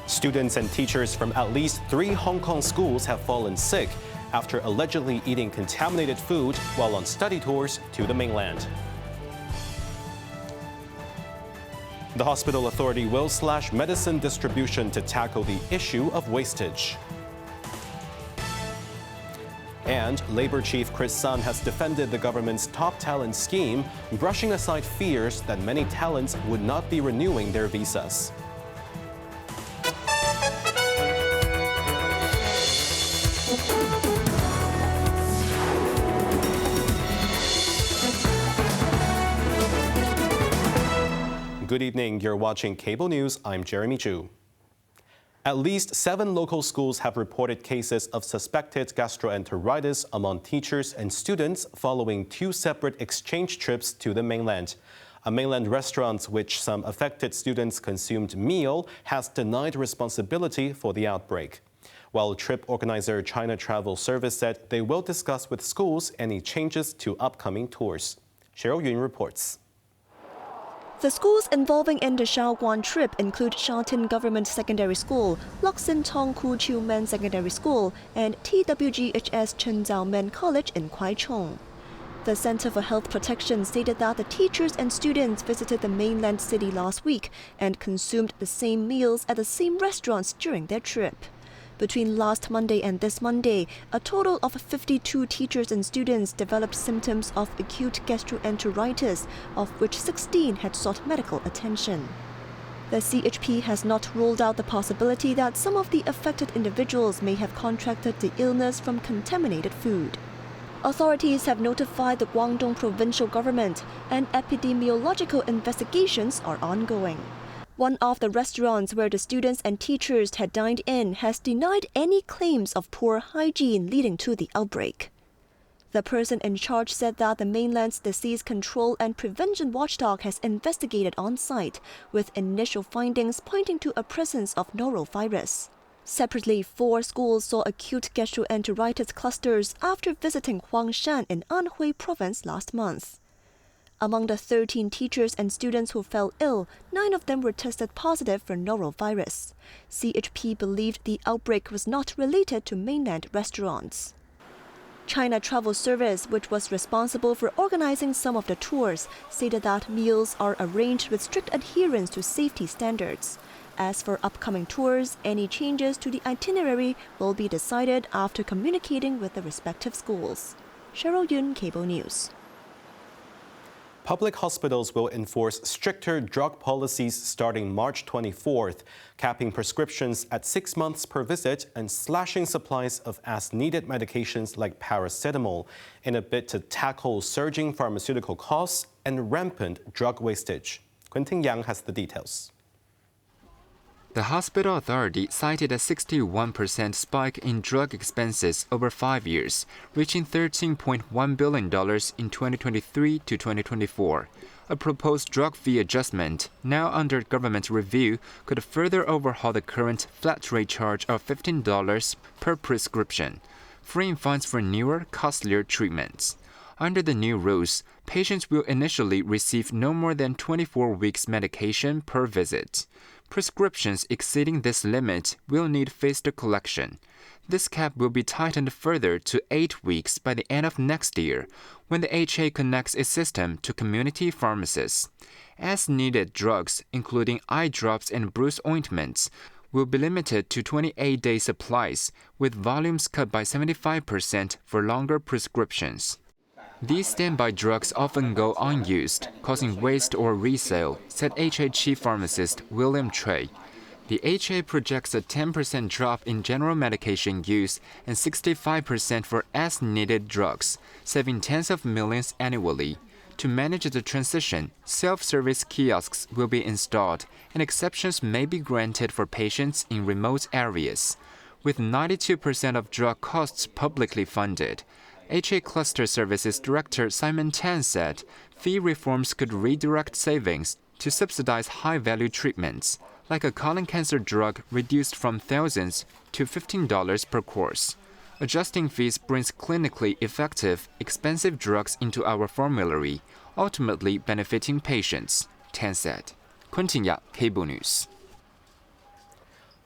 Students and teachers from at least 3 Hong Kong schools have fallen sick after allegedly eating contaminated food while on study tours to the mainland. The hospital authority will slash medicine distribution to tackle the issue of wastage. And Labour Chief Chris Sun has defended the government's top talent scheme, brushing aside fears that many talents would not be renewing their visas. Good evening, you're watching Cable News. I'm Jeremy Chu. At least 7 local schools have reported cases of suspected gastroenteritis among teachers and students following 2 separate exchange trips to the mainland. A mainland restaurant which some affected students consumed meal has denied responsibility for the outbreak. While trip organizer China Travel Service said they will discuss with schools any changes to upcoming tours. Cheryl Yun reports. The schools involving in the Shaoguan trip include Shatin Government Secondary School, Loksin Tong Ku Chiu Men Secondary School, and TWGHS Chen Zhao Men College in Kwai Chung. The Center for Health Protection stated that the teachers and students visited the mainland city last week and consumed the same meals at the same restaurants during their trip. Between last Monday and this Monday, a total of 52 teachers and students developed symptoms of acute gastroenteritis, of which 16 had sought medical attention. The CHP has not ruled out the possibility that some of the affected individuals may have contracted the illness from contaminated food. Authorities have notified the Guangdong provincial government, and epidemiological investigations are ongoing. One of the restaurants where the students and teachers had dined in has denied any claims of poor hygiene leading to the outbreak. The person in charge said that the mainland's disease control and prevention watchdog has investigated on site, with initial findings pointing to a presence of norovirus. Separately, 4 schools saw acute gastroenteritis clusters after visiting Huangshan in Anhui province last month. Among the 13 teachers and students who fell ill, 9 of them were tested positive for norovirus. CHP believed the outbreak was not related to mainland restaurants. China Travel Service, which was responsible for organizing some of the tours, stated that meals are arranged with strict adherence to safety standards. As for upcoming tours, any changes to the itinerary will be decided after communicating with the respective schools. Cheryl Yun, Cable News. Public hospitals will enforce stricter drug policies starting March 24th, capping prescriptions at 6 months per visit and slashing supplies of as-needed medications like paracetamol in a bid to tackle surging pharmaceutical costs and rampant drug wastage. Quentin Yang has the details. The hospital authority cited a 61% spike in drug expenses over 5 years, reaching $13.1 billion in 2023 to 2024. A proposed drug fee adjustment, now under government review, could further overhaul the current flat rate charge of $15 per prescription, freeing funds for newer, costlier treatments. Under the new rules, patients will initially receive no more than 24 weeks medication per visit. Prescriptions exceeding this limit will need phased collection. This cap will be tightened further to 8 weeks by the end of next year, when the HA connects its system to community pharmacists. As-needed drugs, including eye drops and bruise ointments, will be limited to 28-day supplies, with volumes cut by 75% for longer prescriptions. These standby drugs often go unused, causing waste or resale, said HA chief pharmacist William Trey. The HA projects a 10% drop in general medication use and 65% for as-needed drugs, saving tens of millions annually. To manage the transition, self-service kiosks will be installed, and exceptions may be granted for patients in remote areas. With 92% of drug costs publicly funded, HA Cluster Services Director Simon Tan said fee reforms could redirect savings to subsidize high-value treatments, like a colon cancer drug reduced from thousands to $15 per course. Adjusting fees brings clinically effective, expensive drugs into our formulary, ultimately benefiting patients, Tan said. Quentin Ya, Cable News.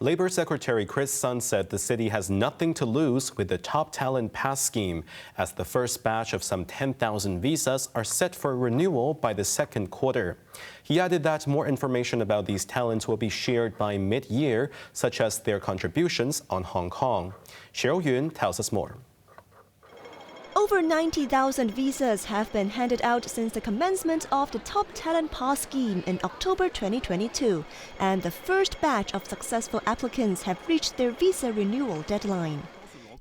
Labor Secretary Chris Sun said the city has nothing to lose with the Top Talent Pass scheme, as the first batch of some 10,000 visas are set for renewal by the second quarter. He added that more information about these talents will be shared by mid-year, such as their contributions on Hong Kong. Cheryl Yun tells us more. Over 90,000 visas have been handed out since the commencement of the Top Talent Pass scheme in October 2022, and the first batch of successful applicants have reached their visa renewal deadline.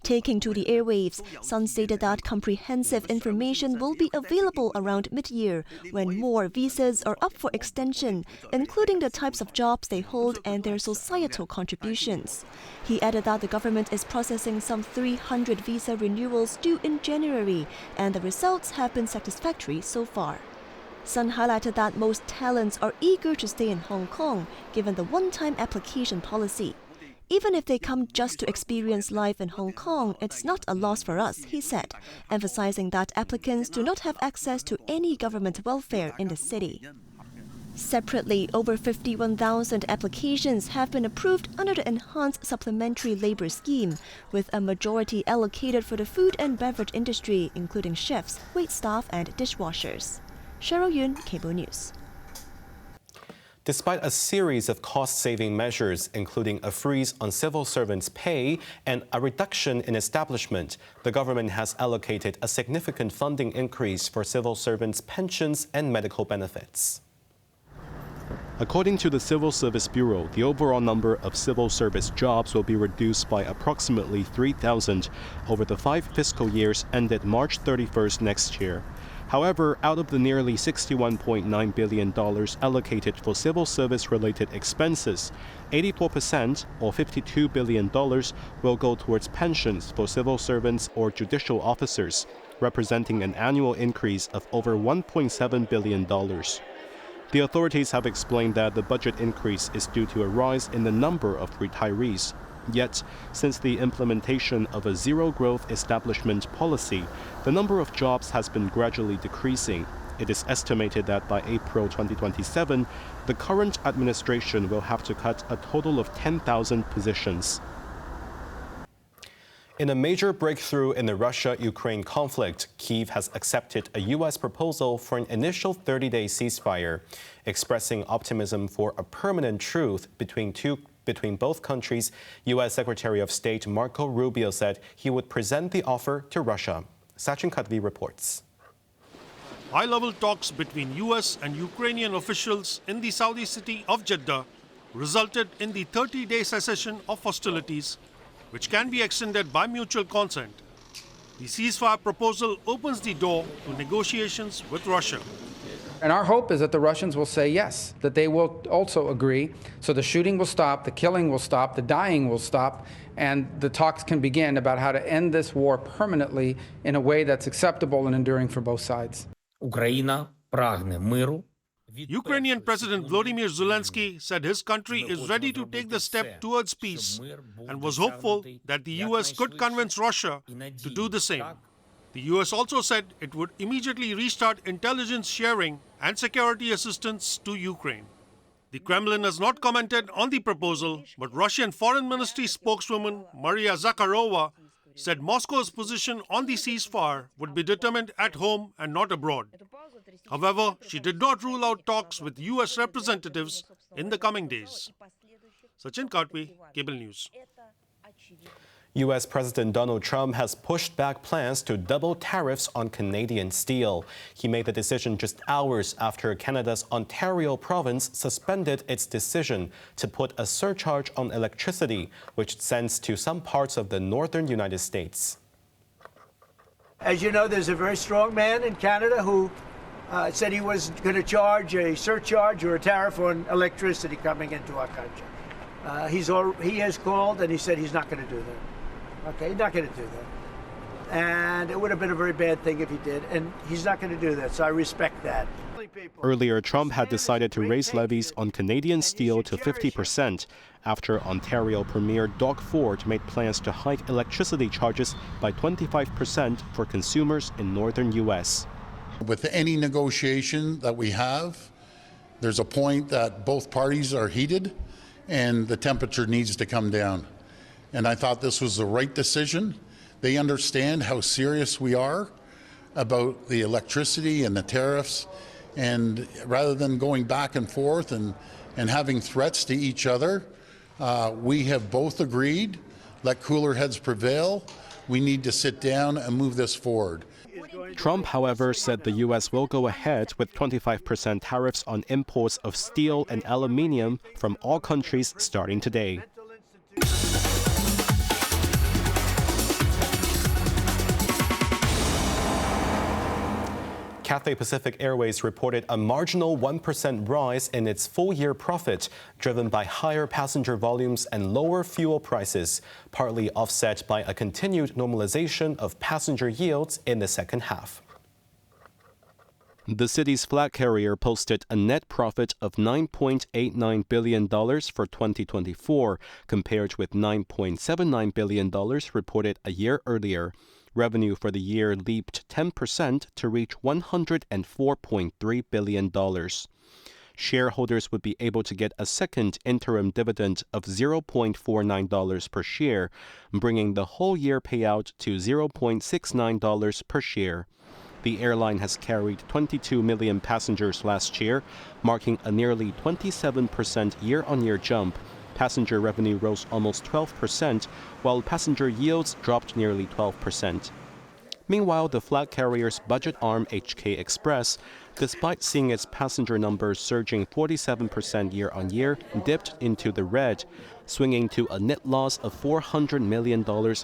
Taking to the airwaves, Sun stated that comprehensive information will be available around mid-year when more visas are up for extension, including the types of jobs they hold and their societal contributions. He added that the government is processing some 300 visa renewals due in January, and the results have been satisfactory so far. Sun highlighted that most talents are eager to stay in Hong Kong, given the one-time application policy. Even if they come just to experience life in Hong Kong, it's not a loss for us, he said, emphasizing that applicants do not have access to any government welfare in the city. Separately, over 51,000 applications have been approved under the Enhanced Supplementary Labor Scheme, with a majority allocated for the food and beverage industry, including chefs, waitstaff and dishwashers. Cheryl Yun, Cable News. Despite a series of cost-saving measures, including a freeze on civil servants' pay and a reduction in establishment, the government has allocated a significant funding increase for civil servants' pensions and medical benefits. According to the Civil Service Bureau, the overall number of civil service jobs will be reduced by approximately 3,000 over the 5 fiscal years ended March 31st next year. However, out of the nearly $61.9 billion allocated for civil service-related expenses, 84%, or $52 billion, will go towards pensions for civil servants or judicial officers, representing an annual increase of over $1.7 billion. The authorities have explained that the budget increase is due to a rise in the number of retirees. Yet, since the implementation of a zero-growth establishment policy, the number of jobs has been gradually decreasing. It is estimated that by April 2027, the current administration will have to cut a total of 10,000 positions. In a major breakthrough in the Russia-Ukraine conflict, Kyiv has accepted a U.S. proposal for an initial 30-day ceasefire, expressing optimism for a permanent truce between both countries. U.S. Secretary of State Marco Rubio said he would present the offer to Russia. Sachin Kadvi reports. High-level talks between U.S. and Ukrainian officials in the Saudi city of Jeddah resulted in the 30-day cessation of hostilities, which can be extended by mutual consent. The ceasefire proposal opens the door to negotiations with Russia. And our hope is that the Russians will say yes, that they will also agree. So the shooting will stop, the killing will stop, the dying will stop, and the talks can begin about how to end this war permanently in a way that's acceptable and enduring for both sides. Ukrainian President Volodymyr Zelensky said his country is ready to take the step towards peace and was hopeful that the U.S. could convince Russia to do the same. The U.S. also said it would immediately restart intelligence sharing and security assistance to Ukraine. The Kremlin has not commented on the proposal, but Russian Foreign Ministry spokeswoman Maria Zakharova said Moscow's position on the ceasefire would be determined at home and not abroad. However, she did not rule out talks with U.S. representatives in the coming days. Sachin Katwi, Cable News. U.S. President Donald Trump has pushed back plans to double tariffs on Canadian steel. He made the decision just hours after Canada's Ontario province suspended its decision to put a surcharge on electricity, which sends to some parts of the northern United States. As you know, there's a very strong man in Canada who said he was going to charge a surcharge or a tariff on electricity coming into our country. He has called and he said he's not going to do that. Okay, he's not going to do that. And it would have been a very bad thing if he did, and he's not going to do that, so I respect that. Earlier, Trump had decided to raise levies on Canadian steel to 50% after Ontario Premier Doug Ford made plans to hike electricity charges by 25% for consumers in northern U.S. With any negotiation that we have, there's a point that both parties are heated, and the temperature needs to come down. And I thought this was the right decision. They understand how serious we are about the electricity and the tariffs, and rather than going back and forth and having threats to each other, we have both agreed, let cooler heads prevail. We need to sit down and move this forward. Trump, however, said the U.S. will go ahead with 25% tariffs on imports of steel and aluminium from all countries starting today. Cathay Pacific Airways reported a marginal 1% rise in its full-year profit, driven by higher passenger volumes and lower fuel prices, partly offset by a continued normalization of passenger yields in the second half. The city's flag carrier posted a net profit of $9.89 billion for 2024, compared with $9.79 billion reported a year earlier. Revenue for the year leaped 10% to reach $104.3 billion. Shareholders would be able to get a second interim dividend of $0.49 per share, bringing the whole year payout to $0.69 per share. The airline has carried 22 million passengers last year, marking a nearly 27% year-on-year jump. Passenger revenue rose almost 12%, while passenger yields dropped nearly 12%. Meanwhile, the flag carrier's budget arm HK Express, despite seeing its passenger numbers surging 47% year-on-year, dipped into the red, swinging to a net loss of $400 million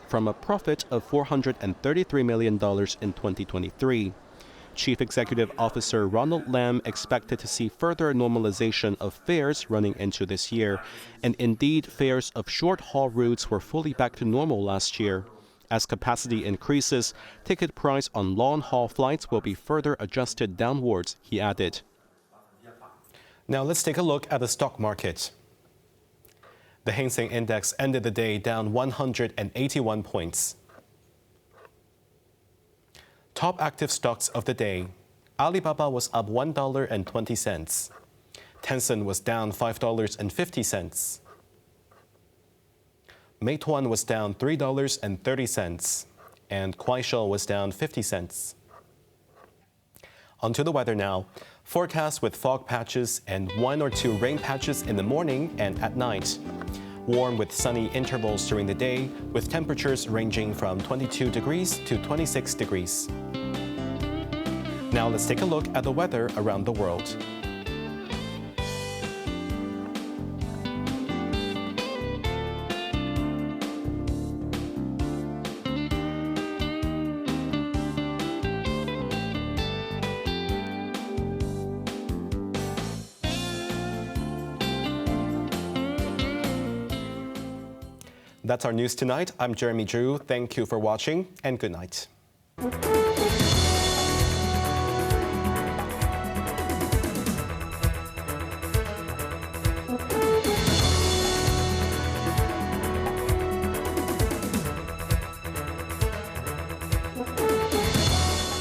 from a profit of $433 million in 2023. Chief Executive Officer Ronald Lam expected to see further normalization of fares running into this year, and indeed fares of short-haul routes were fully back to normal last year. As capacity increases, ticket price on long-haul flights will be further adjusted downwards, he added. Now let's take a look at the stock market. The Hang Seng Index ended the day down 181 points. Top active stocks of the day. Alibaba was up $1.20. Tencent was down $5.50. Meituan was down $3.30. And Kuaishou was down 50 cents. Onto the weather now. Forecast with fog patches and 1 or 2 rain patches in the morning and at night. Warm with sunny intervals during the day, with temperatures ranging from 22 degrees to 26 degrees. Now let's take a look at the weather around the world. That's our news tonight. I'm Jeremy Zhu. Thank you for watching and good night.